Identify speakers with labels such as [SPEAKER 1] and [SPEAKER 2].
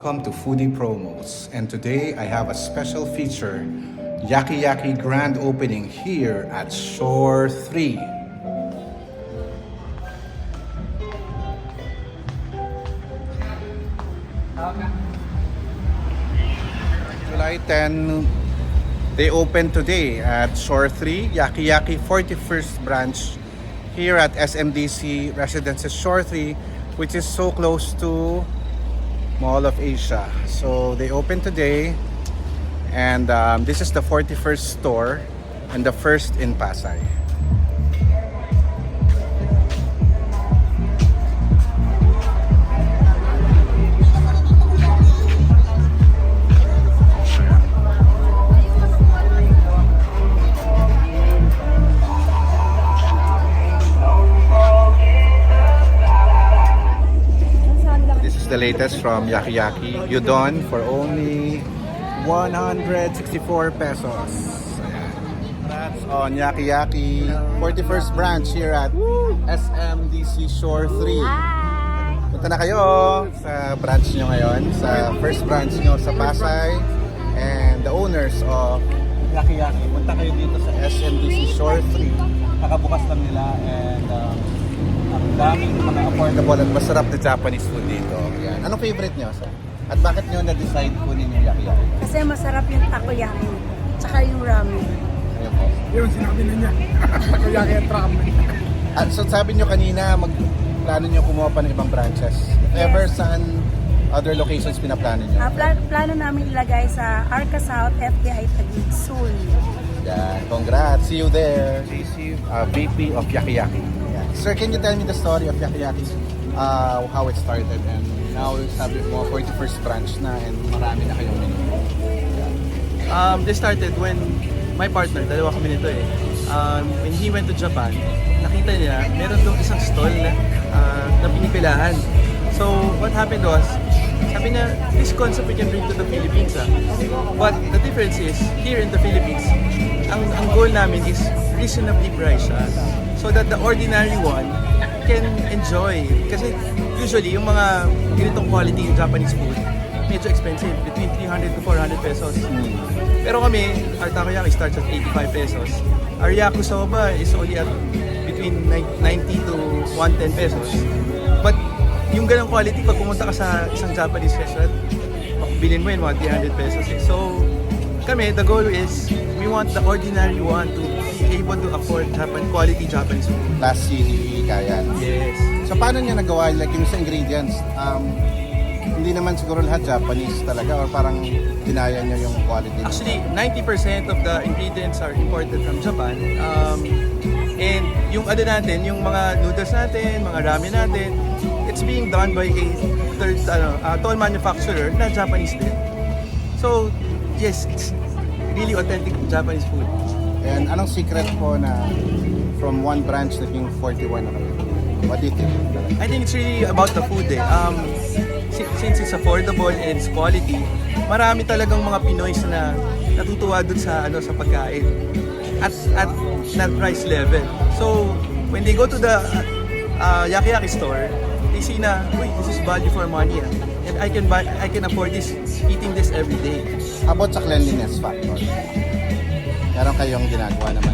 [SPEAKER 1] Welcome to Foodie Promos, and today I have a special feature, Yaki Yaki grand opening here at Shore 3. July 10, they opened today at Shore 3, Yaki Yaki 41st branch here at SMDC Residences Shore 3, which is so close to Mall of Asia. So they opened today, and this is the 41st store and the first in Pasay. The latest from Yaki Yaki Udon for only 164 pesos. That's on Yaki Yaki 41st branch here at SMDC Shore 3. Punta na kayo sa branch nyo ngayon, sa first branch nyo sa Pasay, and the owners of Yaki Yaki. Punta kayo dito sa SMDC Shore 3. Nakabukas lang nila, and ang daming mga affordable at masarap na Japanese food dito. Yan. Anong favorite nyo, sir? At bakit nyo na-decide kunin yung Yaki Yaki?
[SPEAKER 2] Kasi masarap yung takoyaki, tsaka yung ramen.
[SPEAKER 1] Ayun po.
[SPEAKER 3] Yun, sinabi na niya. Takoyaki at ramen.
[SPEAKER 1] At so sabi nyo kanina, plano nyo kumuha pa ng ibang branches. If ever, saan other locations pinaplano nyo?
[SPEAKER 2] Plano namin ilagay sa Arca South, FDI Taguig soon.
[SPEAKER 1] Yan. Congrats. See you there. JC, VP of Yaki Yaki. Yan. Sir, can you tell me the story of Yaki Yaki? How it started, and now sabi mo 41st branch na and marami na kayong menu.
[SPEAKER 4] This started when my partner, dalawa kami nito eh. When he went to Japan, nakita niya, meron doon isang stall na pinipilahan. So, what happened was, sabi niya, this concept we can bring to the Philippines. But the difference is, here in the Philippines, ang goal namin is reasonably priced siya. So that the ordinary one can enjoy. Kasi usually, yung mga ganitong quality yung Japanese food, medyo expensive, between 300 to 400 pesos. Pero kami, our takoyaki starts at 85 pesos. Our yakisoba is only at between 90 to 110 pesos. But yung ganong quality, pag pumunta ka sa isang Japanese restaurant, bilhin mo yun, mga 300 pesos eh. So, kami, the goal is, we want the ordinary one to be able to afford quality Japanese food.
[SPEAKER 1] Last CD, kaya.
[SPEAKER 4] Yes.
[SPEAKER 1] So, paano niya nagawa, like yung sa ingredients? Hindi naman siguro lahat Japanese talaga, or parang dinaya niyo yung quality?
[SPEAKER 4] Actually, 90% of the ingredients are imported from Japan. And yung ano natin, yung mga noodles natin, mga ramen natin, it's being done by a toll manufacturer na Japanese din. So, yes, it's really authentic Japanese food.
[SPEAKER 1] And anong secret po na from one branch naging 41 na kayo? What do you think?
[SPEAKER 4] I think it's really about the food eh. Since it's affordable and it's quality, marami talagang mga Pinoys na natutuwa dun sa sa pagkain at that price level. So when they go to the Yaki Yaki store, they see na, uy, this is value for money and I can afford this, eating this every day.
[SPEAKER 1] About sa cleanliness factor, meron kayong ginagawa naman?